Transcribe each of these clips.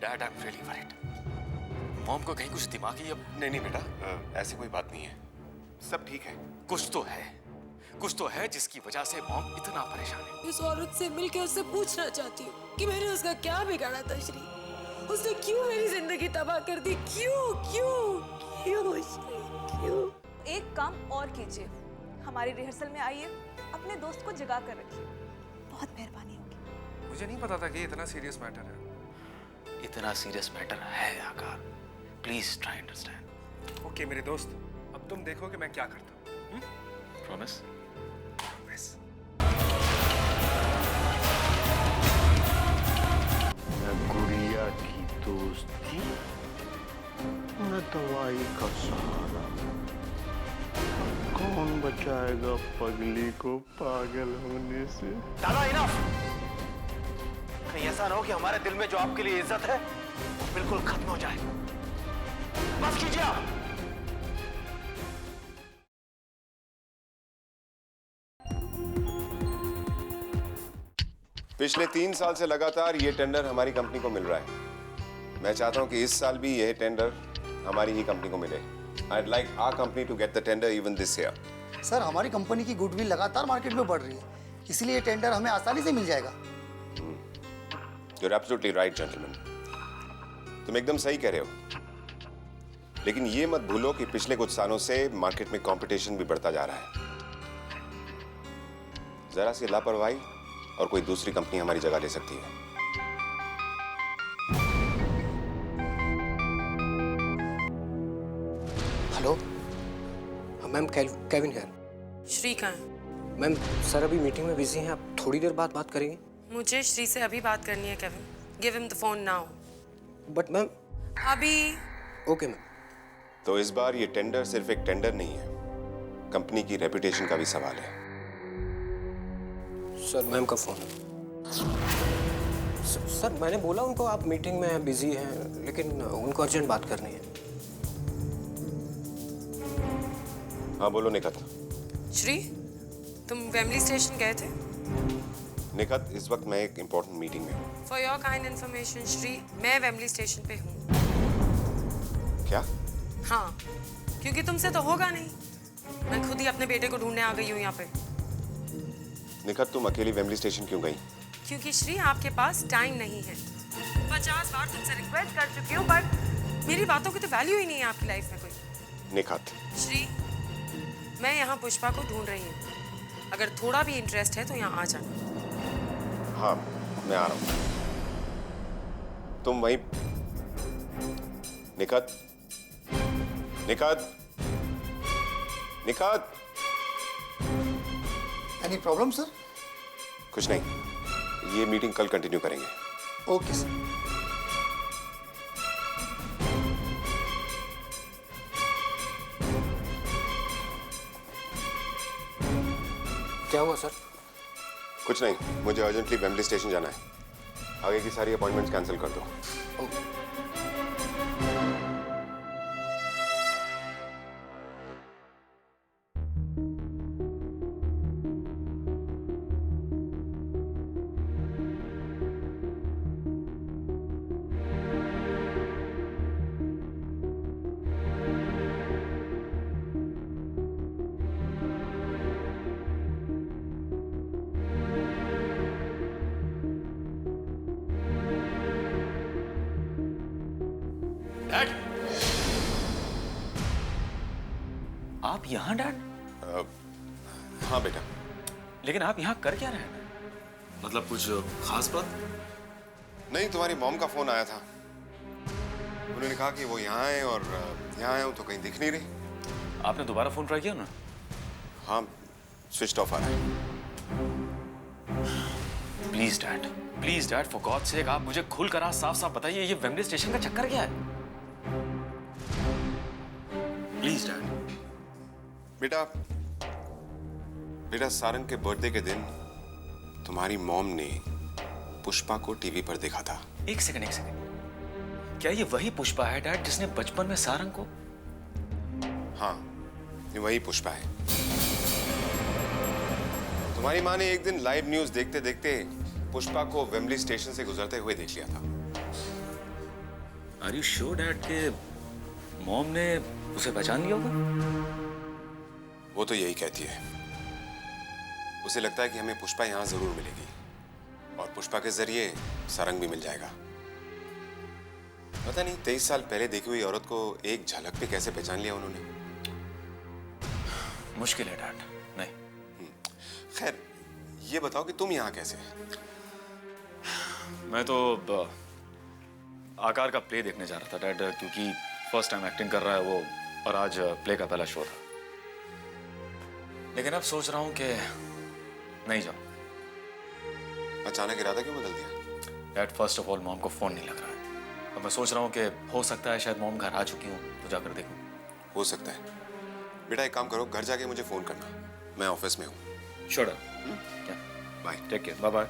Dad I am really worried. Mom को कहीं कुछ दिमागी अब। नहीं बेटा, ऐसी कोई बात नहीं है, सब ठीक है। कुछ तो है जिसकी वजह से मॉम इतना परेशान है। इस औरत से मिलकर उससे पूछना चाहती हूँ कि मैंने उसका क्या बिगाड़ा था श्री। उसने क्यों मेरी जिंदगी तबाह कर दी? क्यों क्यों क्यों श्री क्यों? एक काम और कीजिए, हमारी रिहर्सल में आइए, अपने दोस्त को जगा कर रखिए, बहुत मेहरबानी होगी। मुझे नहीं पता था कि इतना सीरियस मैटर है। इतना सीरियस मैटर है आकार, प्लीज ट्राई अंडरस्टैंड। ओके मेरे दोस्त, अब तुम देखो कि मैं क्या करता हूँ। प्रॉमिस? न गुड़िया की दोस्ती, न दवाई का सहारा। कौन बचाएगा पगली को पागल होने से? दादा इनफ! कहीं ऐसा ना हो कि हमारे दिल में जो आपके लिए इज्जत है वो बिल्कुल खत्म हो जाए। बस कीजिए आप। पिछले 3 साल से लगातार ये टेंडर हमारी कंपनी को मिल रहा है। मैं चाहता हूं कि इस साल भी यह टेंडर हमारी ही कंपनी को मिले। I'd like our company to get the tender even this year. Sir, हमारी कंपनी की गुडविल लगातार मार्केट में बढ़ रही है, इसीलिए ये टेंडर हमें आसानी से मिल जाएगा। You're absolutely right, gentlemen. तुम एकदम सही कह रहे हो। लेकिन ये मत भूलो कि पिछले कुछ सालों से मार्केट में कंपटीशन भी बढ़ता जा रहा है। जरा सी लापरवाही और कोई दूसरी कंपनी हमारी जगह ले सकती है। हेलो मैम, केविन है। श्री कहाँ है? मैम सर अभी मीटिंग में बिजी हैं, आप थोड़ी देर बाद बात करेंगे? मुझे श्री से अभी बात करनी है Kevin. Give him the phone now. But ma'am. अभी। Okay ma'am. तो इस बार ये टेंडर सिर्फ एक टेंडर नहीं है, कंपनी की रेपुटेशन का भी सवाल है। सर मैम का फोन। सर मैंने बोला उनको आप मीटिंग में हैं, बिजी हैं, लेकिन उनको अर्जेंट बात करनी है। हाँ बोलो निखत। श्री, तुम वेमली स्टेशन गए थे? निखत, इस वक्त मैं एक इम्पोर्टेंट मीटिंग में हूँ। For your kind information Shri, मैं वेमली स्टेशन पे हूँ। क्या? हाँ, क्योंकि तुमसे तो होगा नहीं। मैं खुद ही अपने बेटे को ढूंढने आ गई हूँ यहाँ पे। निखत, तुम अकेली वेमली स्टेशन क्यों गई? क्योंकि श्री आपके पास टाइम नहीं है। 50 बार तुमसे रिक्वेस्ट कर चुकी हूँ, बट मेरी बातों की तो वैल्यू ही नहीं है आपकी लाइफ में कोई। निखत। श्री, मैं यहाँ पुष्पा को ढूंढ रही हूँ। अगर थोड़ा भी इंटरेस्ट है तो यहाँ आ जाना। हाँ, मैं आ रहा हूँ। तुम वहीं। Nikhat, Nikhat, Nikhat. Any problem sir? कुछ नहीं, ये मीटिंग कल कंटिन्यू करेंगे। Okay sir. क्या हुआ सर? कुछ नहीं, मुझे अर्जेंटली वेमली स्टेशन जाना है। आगे की सारी अपॉइंटमेंट्स कैंसिल कर दो। डैड, आप यहाँ डैड? हाँ बेटा। लेकिन आप यहाँ कर क्या रहे हैं? मतलब कुछ खास बात? नहीं, तुम्हारी मॉम का फोन आया था। उन्होंने कहा कि वो यहाँ आए और यहाँ आया हूँ तो कहीं दिख नहीं रही। आपने दोबारा फोन ट्राई किया ना? हाँ, स्विच ऑफ आ रहा है। Please dad, for God sake आप मुझे खुलकर आज साफ साफ बताइए, ये वेमली स्टेशन का चक्कर क्या है? Please dad. बेटा सारंग के बर्थडे के दिन तुम्हारी मॉम ने पुष्पा को टीवी पर देखा था। एक सेकंड, क्या ये वही पुष्पा है डैड जिसने बचपन में सारंग को? हाँ, ये वही पुष्पा है। तुम्हारी माँ ने एक दिन लाइव न्यूज देखते देखते पुष्पा को वेमली स्टेशन से गुजरते हुए देख लिया था। आर यू श्योर डैड के मॉम ने उसे पहचान लिया होगा? वो तो यही कहती है। उसे लगता है कि हमें पुष्पा यहाँ जरूर मिलेगी और पुष्पा के जरिए सारंग भी मिल जाएगा। पता नहीं 23 साल पहले देखी हुई औरत को एक झलक पे कैसे पहचान लिया उन्होंने। मुश्किल है डैड। नहीं। खैर ये बताओ कि तुम यहाँ कैसे? मैं तो आकार का प्ले देखने जा रहा था डैड, क्योंकि फर्स्ट टाइम एक्टिंग कर रहा है वो, और आज प्ले का पहला शो था। लेकिन अब सोच रहा हूँ कि नहीं जाऊँ। अचानक इरादा क्यों बदल दिया? Dad first of all mom को फोन नहीं लग रहा है। अब मैं सोच रहा हूँ कि हो सकता है शायद मॉम घर आ चुकी हूँ, तो जाकर देखूँ। हो सकता है। बेटा एक काम करो, घर जाके मुझे फोन करना, मैं ऑफिस में हूँ। Sure dad. Bye. Take care. Bye bye.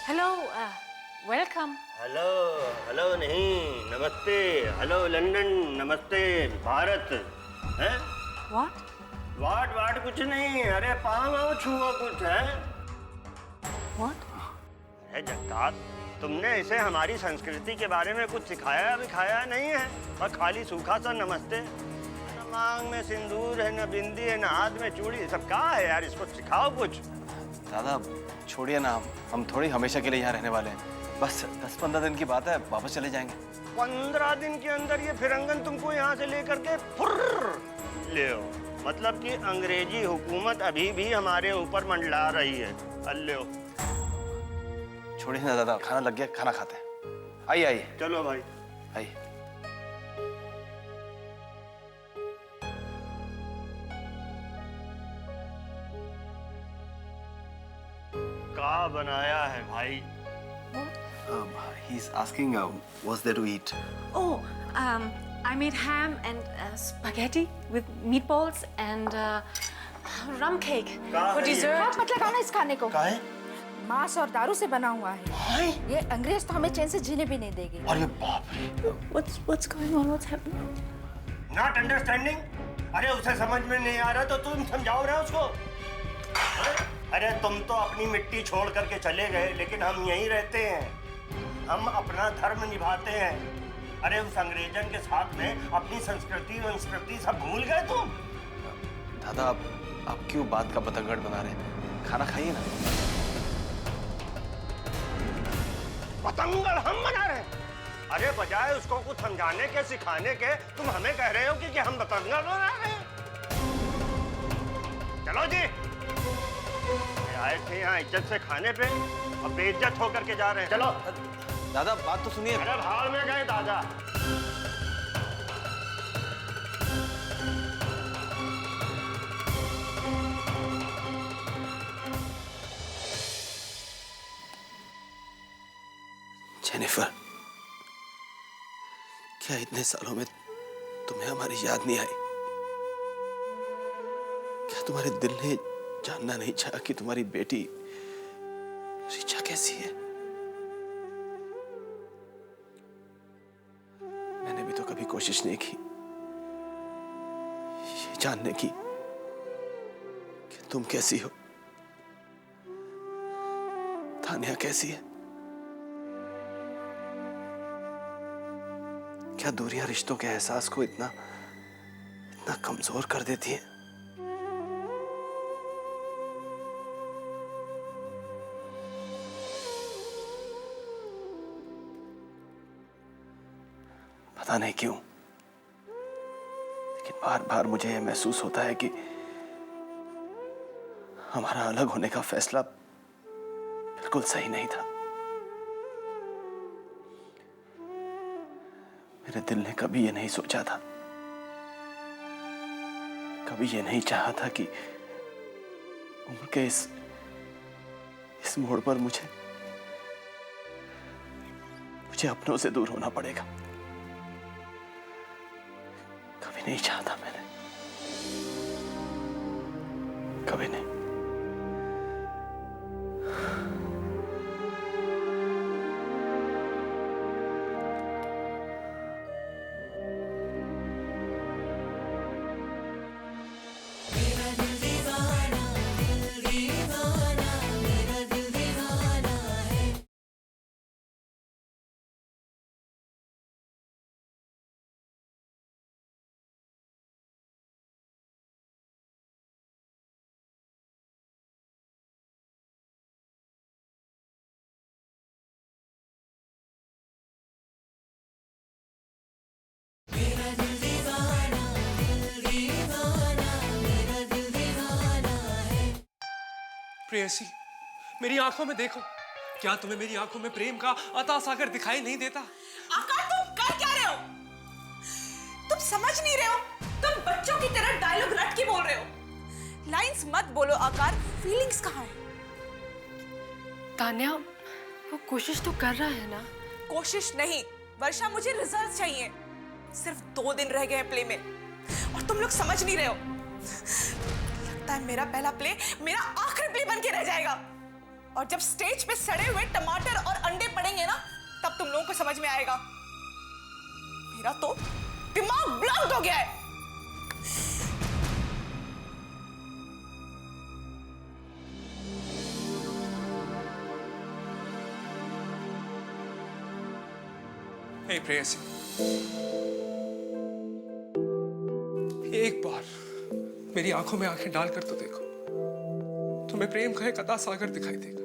Hello, welcome. Hello hello नहीं, नमस्ते। हेलो लंदन, नमस्ते भारत। हैं? व्हाट? वाट कुछ नहीं। अरे पाँव छुआ कुछ है। व्हाट? अरे जगताप, तुमने इसे हमारी संस्कृति के बारे में कुछ सिखाया विखाया नहीं है, और खाली सूखा सा नमस्ते। न मांग में सिंदूर है, न बिंदी है, न हाथ में चूड़ी, सब क्या है यार? इसको सिखाओ कुछ। दादा छोड़िए ना, हम थोड़ी हमेशा के लिए यहाँ रहने वाले हैं। बस 10-15 दिन की बात है, वापस चले जाएंगे। 15 दिन के अंदर ये फिरंगन तुमको यहाँ से लेकर के फुर्र ले आओ। मतलब कि अंग्रेजी हुकूमत अभी भी हमारे ऊपर मंडला रही है। अल्लो छोड़िए ना दादा, खाना लग गया, खाना खाते हैं। आइए आइए। चलो भाई आइए। क्या बनाया है भाई? He's asking what's there to eat. Oh, I made ham and spaghetti with meatballs and rum cake for dessert. हाथ मत लगाना इस खाने को। काहे? मांस और दारू से बना हुआ है। ये अंग्रेज तो हमें चैन से जीने भी नहीं देंगे। अरे बाप रे। What's going on? What's happening? Not understanding? अरे उसे समझ में नहीं आ रहा तो तुम समझाओ ना उसको। अरे तुम तो अपनी मिट्टी छोड़ करके चले गए, लेकिन हम यहीं रहते हैं। हम अपना धर्म निभाते हैं। अरे उस अंग्रेजन के साथ में अपनी संस्कृति सब भूल गए तुम। दादा आप क्यों बात का बतंगड़ बना रहे हैं? खाना खाइए ना। बतंगड़ हम बना रहे हैं? अरे बजाय उसको कुछ समझाने के सिखाने के, तुम हमें कह रहे हो कि हम बतंगड़ बना रहे हैं। चलो जी, आए थे यहाँ इज्जत से खाने पे, अब बेइज्जत होकर के जा रहे हैं। चलो दादा बात तो सुनिए। अरे भाड़ में गए दादा। जेनिफर, क्या इतने सालों में तुम्हें हमारी याद नहीं आई? क्या तुम्हारे दिल ने जानना नहीं चाहा कि तुम्हारी बेटी रिचा कैसी है? मैंने भी तो कभी कोशिश नहीं की ये जानने की कि तुम कैसी हो, तानिया कैसी है। क्या दूरियां रिश्तों के एहसास को इतना कमजोर कर देती है? पता नहीं क्यों, लेकिन बार बार मुझे यह महसूस होता है कि हमारा अलग होने का फैसला बिल्कुल सही नहीं था। मेरे दिल ने कभी ये नहीं सोचा था, कभी ये नहीं चाहा था कि उम्र के इस मोड़ पर मुझे अपनों से दूर होना पड़ेगा। कभी नहीं चाहता मैंने, कभी नहीं। प्रेयसी, मेरी आंखों में देखो। क्या तुम्हें मेरी आंखों में प्रेम का अथाह सागर दिखाई नहीं देता? आकाश, तुम कर क्या रहे हो? तुम समझ नहीं रहे हो? तुम बच्चों की तरह डायलॉग रट के बोल रहे हो। लाइंस मत बोलो आकार, फीलिंग्स कहाँ है? तान्या, वो कोशिश तो कर रहा है ना। कोशिश नहीं वर्षा, मुझे रिजल्ट चाहिए। सिर्फ 2 दिन रह गए हैं प्ले में और तुम लोग समझ नहीं रहे हो। लगता है मेरा पहला प्ले मेरा आखिरी प्ले बन के रह जाएगा। और जब स्टेज पे सड़े हुए टमाटर और अंडे पड़ेंगे ना, तब तुम लोगों को समझ में आएगा। मेरा तो दिमाग ब्लॉक हो गया है। हे प्रेयसी, एक बार मेरी आंखों में आंखें डालकर तो देखो, तुम्हें प्रेम का एक अथाह सागर दिखाई देगा।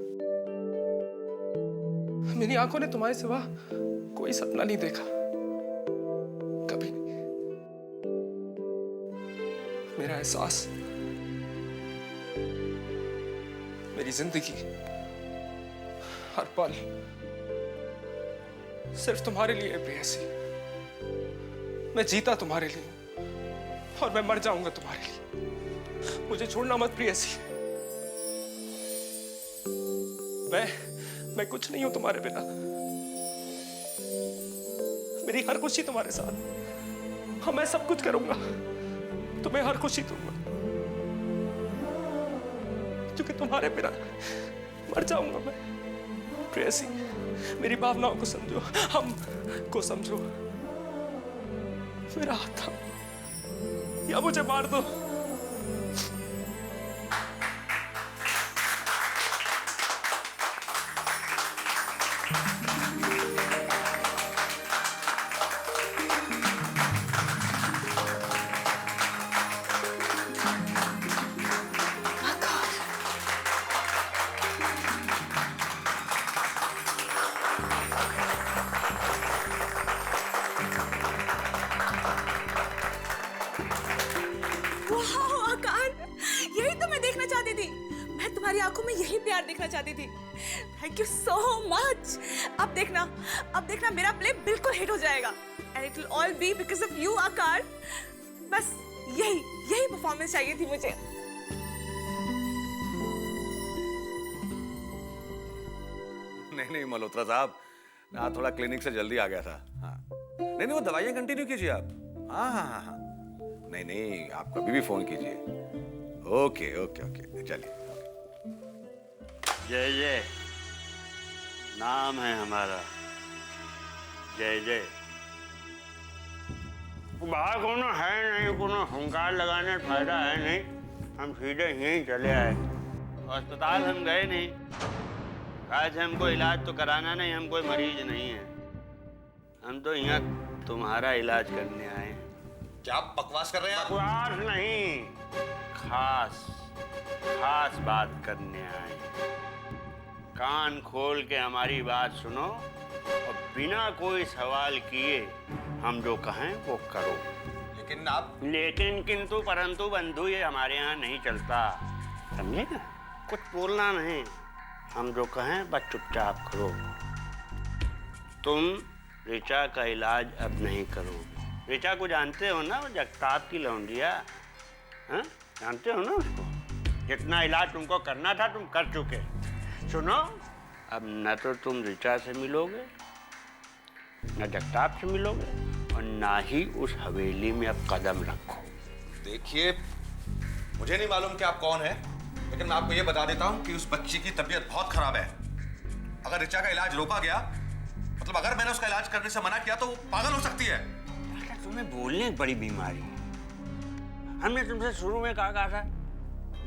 मेरी आंखों ने तुम्हारे सिवा कोई सपना नहीं देखा, कभी नहीं। मेरा एहसास, मेरी जिंदगी, हर पल सिर्फ तुम्हारे लिए है प्रेयसी। मैं जीता तुम्हारे लिए और मैं मर जाऊंगा तुम्हारे लिए। मुझे छोड़ना मत प्रेयसी। मैं कुछ नहीं हूं तुम्हारे बिना। मेरी हर खुशी तुम्हारे साथ। हाँ, मैं सब कुछ करूंगा, तुम्हें हर खुशी दूंगा, क्योंकि तुम्हारे बिना मर जाऊंगा मैं। प्रेयसी, मेरी भावनाओं को समझो, हम को समझो। मेरा हाथ था, या मुझे मार दो। यही तो मैं देखना चाहती थी। मैं तुम्हारी आंखों में यही प्यार देखना चाहती थी। Thank you so much. अब देखना मेरा प्ले बिल्कुल हिट हो जाएगा। And it will all B because of you आकार। बस यही परफॉर्मेंस चाहिए थी मुझे। नहीं मल्होत्रा साहब, मैं थोड़ा क्लिनिक से जल्दी आ गया था। हाँ नहीं वो दवाइयाँ कंटिन्यू कीजिए आप। हाँ नहीं आप कभी भी फोन कीजिए। ओके चलिए। जय जय नाम है हमारा, जय जय। बाहर कोनो है नहीं, कोनो हुंकार लगाने फायदा है नहीं। हम सीधे यहीं चले आए। अस्पताल हम गए नहीं। आज हमको इलाज तो कराना नहीं, हम कोई मरीज नहीं है। हम तो यहाँ तुम्हारा इलाज करने आए हैं। क्या आप बकवास कर रहे हैं? बकवास नहीं, खास बात करने आए हैं। कान खोल के हमारी बात सुनो और बिना कोई सवाल किए हम जो कहें वो करो। लेकिन आप लेकिन किंतु परंतु बंधु ये हमारे यहाँ नहीं चलता, समझे ना? कुछ बोलना नहीं, हम जो कहें बस चुपचाप करो। तुम ऋचा का इलाज अब नहीं करोगे। ऋचा को जानते हो ना, वो जगताप की लौंडिया, हाँ? जानते हो ना उसको? जितना इलाज तुमको करना था तुम कर चुके। सुनो, अब न तो तुम ऋचा से मिलोगे, न जगताप से मिलोगे, और ना ही उस हवेली में अब कदम रखो। देखिए, मुझे नहीं मालूम कि आप कौन हैं, लेकिन मैं आपको ये बता देता हूँ कि उस बच्ची की तबीयत बहुत खराब है। अगर ऋचा का इलाज रोका गया, मतलब अगर मैंने उसका इलाज करने से मना किया, तो वो पागल हो सकती है। तुम्हें बोलने की बड़ी बीमारी है। हमने तुमसे शुरू में कहा था,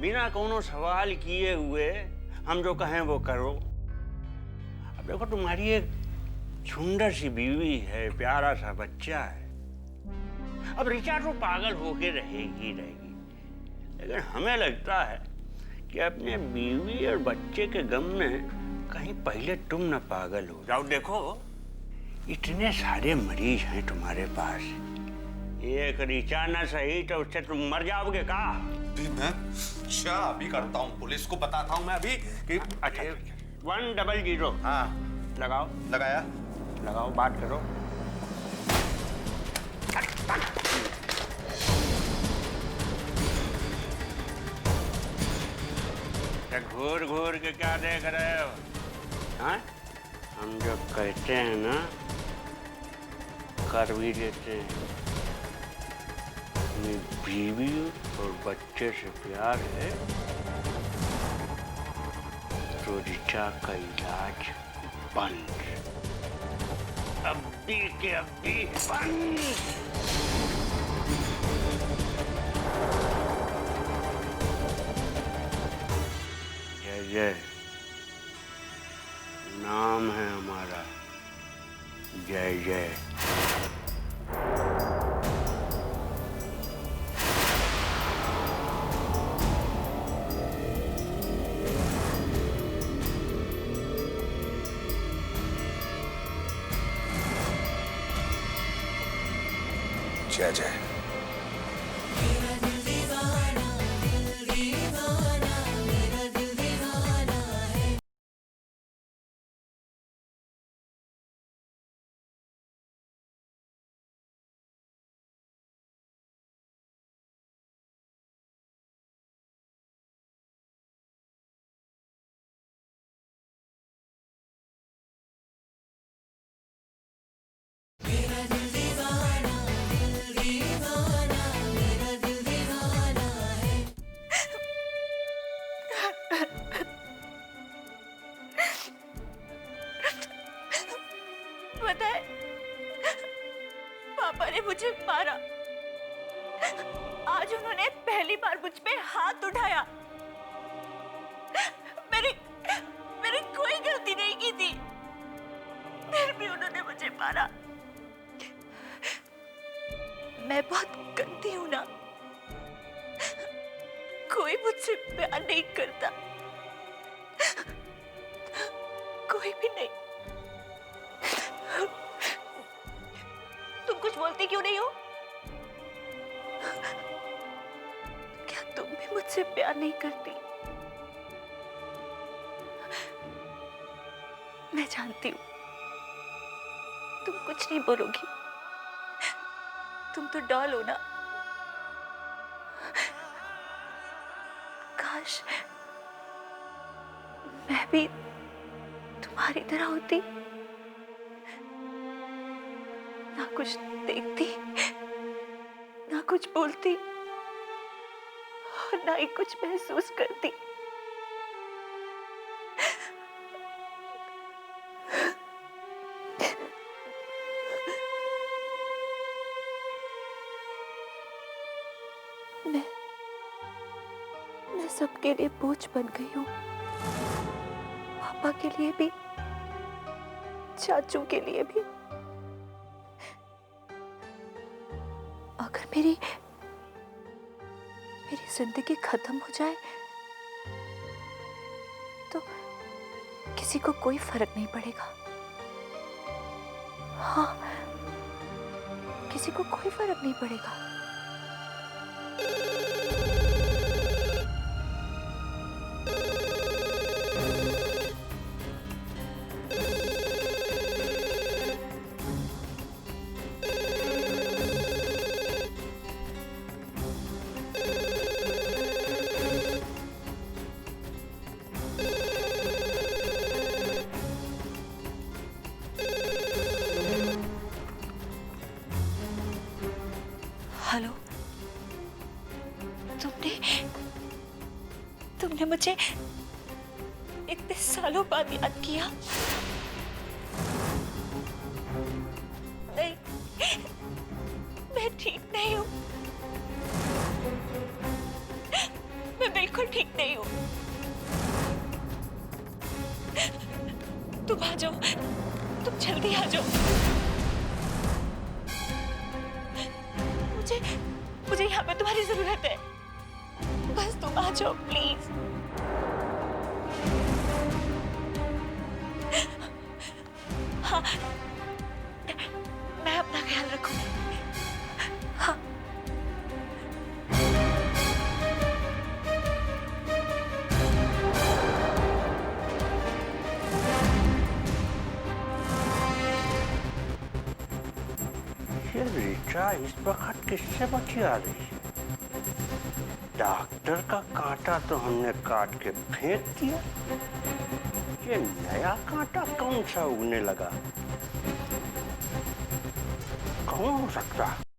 बिना कोनो सवाल किए हुए हम जो कहें वो करो। अब देखो, तुम्हारी एक सुंदर सी बीवी है, प्यारा सा बच्चा है। अब ऋचा तो पागल होके रहेगी, लेकिन हमें लगता है कि अपने बीवी और बच्चे के गम में कहीं पहले तुम न पागल हो जाओ। देखो, इतने सारे मरीज हैं तुम्हारे पास, एक ऋचा न सही तो उससे तुम मर जाओगे का? मैं अभी करता हूँ, पुलिस को बताता हूँ मैं अभी कि 100। हाँ लगाओ। लगाया। लगाओ, बात करो। घूर घूर के क्या देख रहे हो? हाँ? हम जो कहते हैं ना, कर भी देते हैं। अपनी बीवी और बच्चे से प्यार है तो ऋचा का इलाज बंद, अभी के अभी बंद। जय जय नाम है हमारा, जय जय। जय जय। पापा ने मुझे मारा। आज उन्होंने पहली बार मुझ पे हाथ उठाया। मेरी कोई गलती नहीं की थी, फिर भी उन्होंने मुझे मारा। मैं बहुत गंदी हूं ना, कोई मुझसे प्यार नहीं करता, कोई भी नहीं। तुम कुछ बोलती क्यों नहीं हो? क्या तुम भी मुझसे प्यार नहीं करती? मैं जानती हूँ तुम कुछ नहीं बोलोगी। तुम तो डॉल हो ना। काश मैं भी तुम्हारी तरह होती, ना कुछ देखती, ना कुछ बोलती और ना ही कुछ महसूस करती। मैं सबके लिए बोझ बन गई हूँ, पापा के लिए भी, चाचू के लिए भी। अगर मेरी जिंदगी खत्म हो जाए तो किसी को कोई फर्क नहीं पड़ेगा। हाँ, किसी को कोई फर्क नहीं पड़ेगा। हेलो, तुमने मुझे इतने सालों बाद याद किया। नहीं, मैं ठीक नहीं हूँ। मैं बिल्कुल ठीक नहीं हूँ। तुम आ जाओ, तुम जल्दी आ जाओ। मुझे यहाँ पे तुम्हारी जरूरत है। बस तुम आ जाओ प्लीज। हाँ, मैं अपना ख्याल रखूंगी। हाँ। ये ऋचा इस वक्त किससे बतिया रही है? डॉक्टर का कांटा तो हमने काट के फेंक दिया। ये नया कांटा कौन सा उगने लगा? कौन हो सकता है?